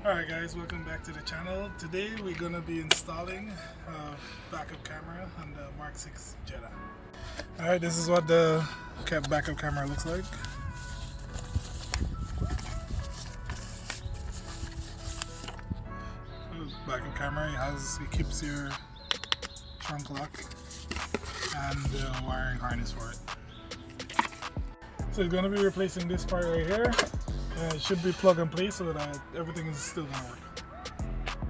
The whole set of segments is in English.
Alright guys, welcome back to the channel. Today we're going to be installing a backup camera on the MK6 Jetta. Alright, this is what the backup camera looks like. Backup camera, it keeps your trunk lock and the wiring harness for it. So it's going to be replacing this part right here. It should be plug and play so that everything is still going to work.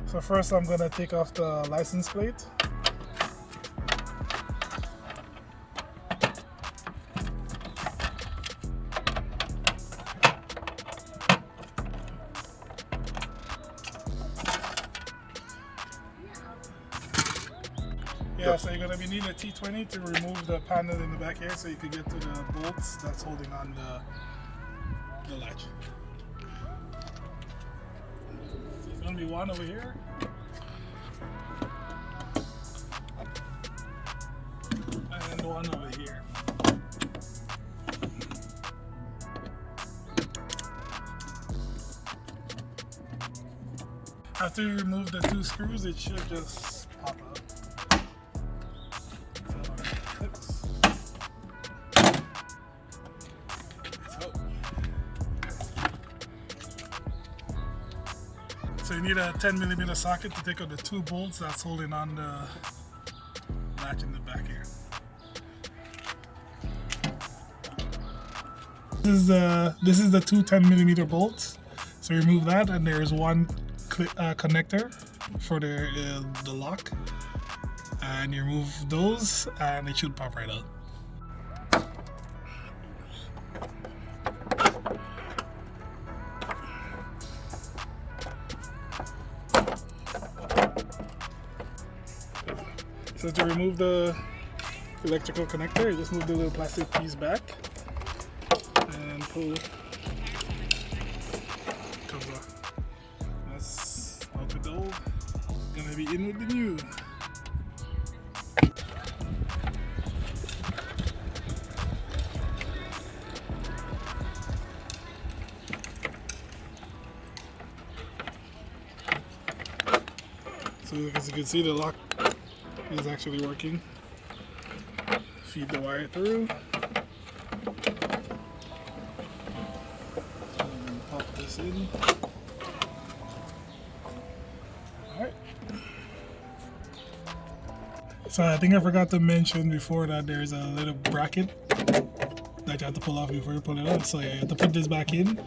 So first I'm going to take off the license plate. Yeah, so you're going to be needing a T20 to remove the panel in the back here so you can get to the bolts that's holding on the latch. So there's going to be one over here. And one over here. After you remove the two screws, it should just pop out. So you need a 10mm socket to take out the two bolts that's holding on the latch in the back here. This is the two 10mm bolts. So remove that, and there's one connector for the lock. And you remove those, and it should pop right out. So to remove the electrical connector, you just move the little plastic piece back and pull. It comes off. That's out with the old. Gonna be in with the new. So as you can see, the lock is actually working. Feed the wire through. And pop this in. Alright. So I think I forgot to mention before that there's a little bracket that you have to pull off before you pull it out. So yeah, you have to put this back in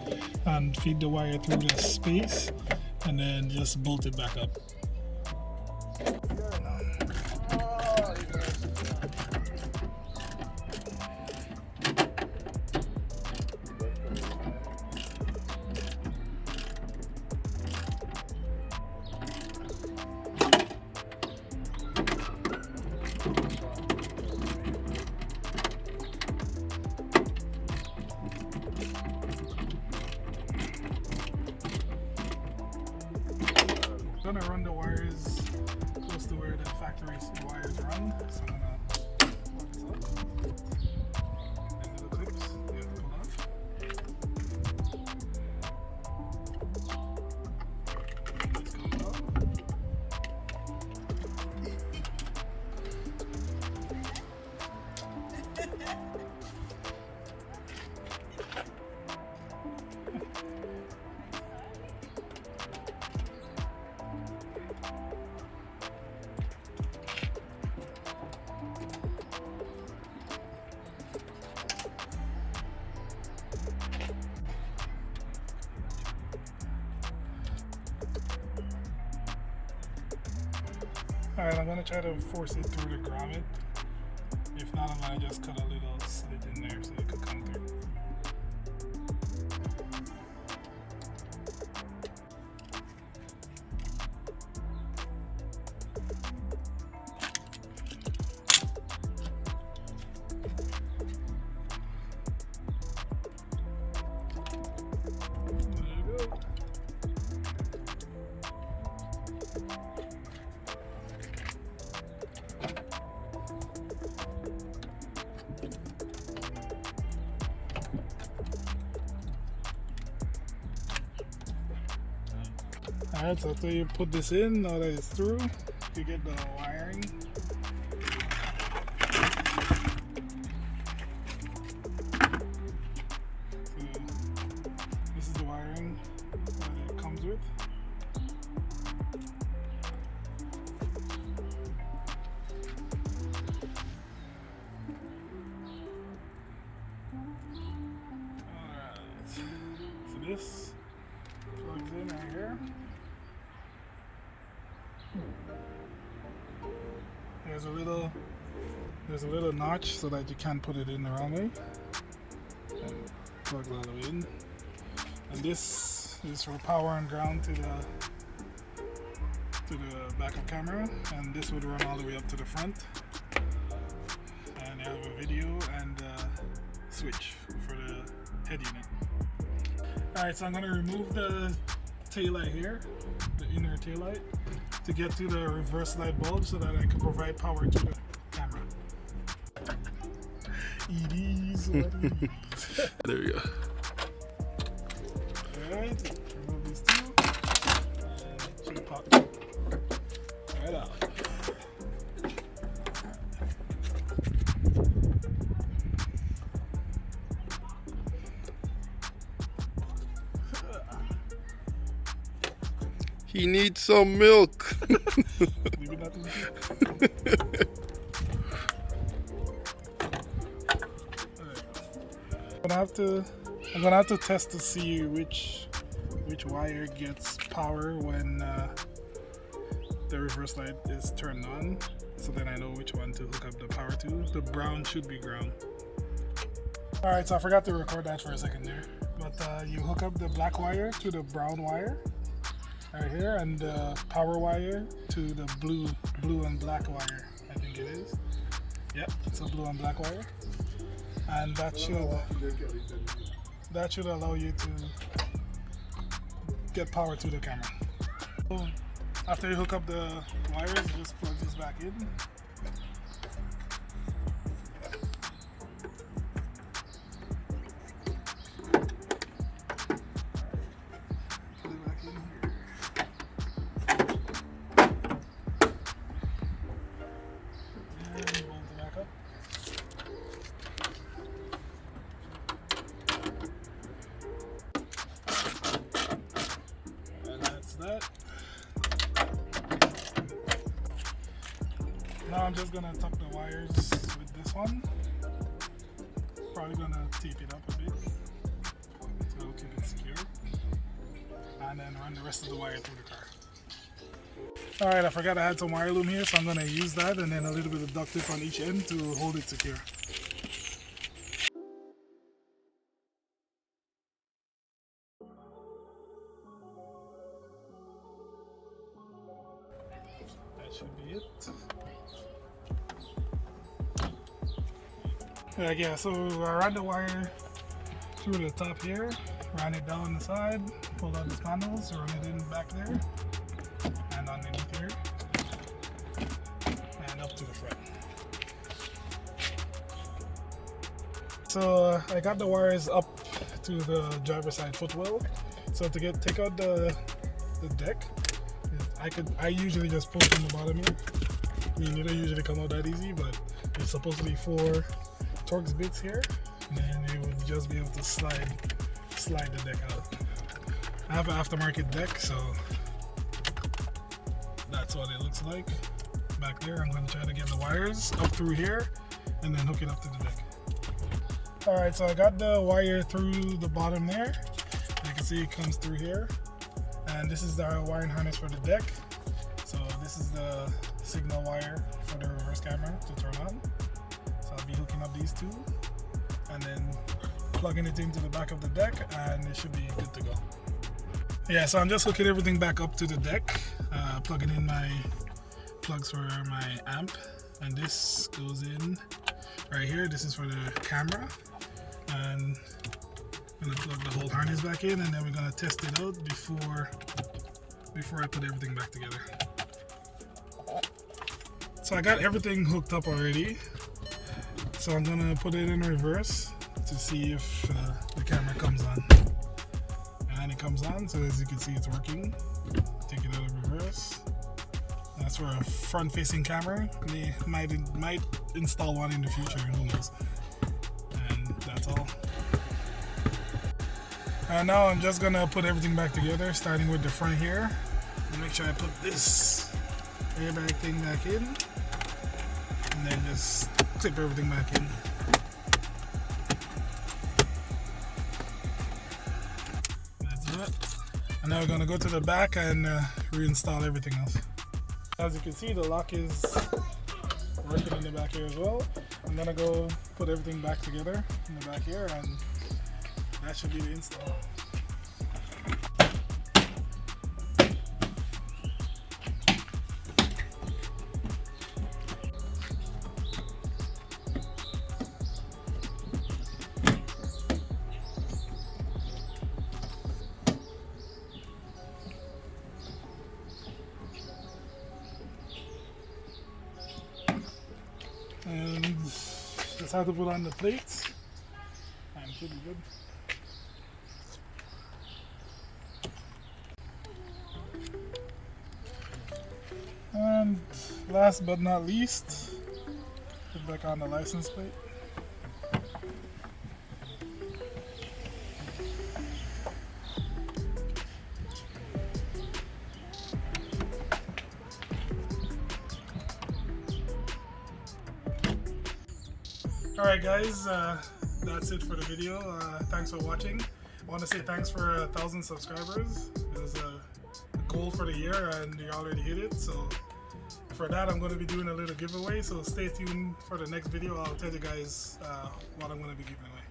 and feed the wire through the space and then just bolt it back up. I'm gonna run the wires close to where the factory wires run. So I'm gonna plug this up. These are the clips you have to pull off. This comes up. Alright, I'm going to try to force it through the grommet. If not, I'm going to just cut a little slit in there so it could come through. Alright, so after you put this in, now that it's through, you get the wiring. So this is the wiring that it comes with. Alright, so this plugs in right here. There's a little notch so that you can't put it in the wrong way. And plugs all the way in. And this is for power and ground to the backup camera, and this would run all the way up to the front. And you have a video and a switch for the head unit. Alright, so I'm going to remove the taillight here, the inner taillight, to get to the reverse light bulb so that I can provide power to the camera. It is what it is. There we go. Alright, remove these two, and should pop right out. He needs some milk. Maybe not too deep. I'm gonna have to test to see which wire gets power when the reverse light is turned on, so then I know which one to hook up the power to. The brown should be ground. Alright, so I forgot to record that for a second there, but you hook up the black wire to the brown wire right here, and the power wire to the blue and black wire, I think it is. Yep, it's a blue and black wire, and that should allow you to get power to the camera. So after you hook up the wires, just plug this back in. That. Now I'm just gonna tuck the wires with this one. Probably gonna tape it up a bit so it'll keep it secure, and then run the rest of the wire through the car. Alright, I forgot I had some wire loom here, so I'm gonna use that and then a little bit of duct tape on each end to hold it secure. Should be it. Yeah, so I ran the wire through the top here, ran it down the side, pulled out the spannels, run it in back there, and underneath here, and up to the front. So I got the wires up to the driver's side footwell. So to take out the deck, I usually just pull from the bottom here. I mean, it don't usually come out that easy, but it's supposed to be 4 Torx bits here, and then you would just be able to slide the deck out. I have an aftermarket deck, so that's what it looks like back there. I'm going to try to get the wires up through here and then hook it up to the deck. Alright, so I got the wire through the bottom there. You can see it comes through here. And this is the wiring harness for the deck. So this is the signal wire for the reverse camera to turn on. So I'll be hooking up these two and then plugging it into the back of the deck, and it should be good to go. Yeah, so I'm just hooking everything back up to the deck, plugging in my plugs for my amp, and this goes in right here. This is for the camera, and I'm gonna plug the whole harness back in, and then we're gonna test it out before I put everything back together. So I got everything hooked up already, so I'm gonna put it in reverse to see if the camera comes on. And it comes on, so as you can see it's working. take it out of reverse. That's for a front-facing camera. They might install one in the future, who knows. And that's all. And now I'm just gonna put everything back together, starting with the front here. And make sure I put this airbag thing back in, and then just clip everything back in. That's it. And now we're gonna go to the back and reinstall everything else. As you can see, the lock is working in the back here as well. I'm gonna go put everything back together in the back here, and that should be the install. And just have to put on the plates, and it should be good. And last but not least, put back on the license plate. Alright guys, that's it for the video. Thanks for watching. I want to say thanks for 1,000 subscribers. It was a goal for the year and you already hit it. So for that I'm going to be doing a little giveaway. So stay tuned for the next video. I'll tell you guys what I'm going to be giving away.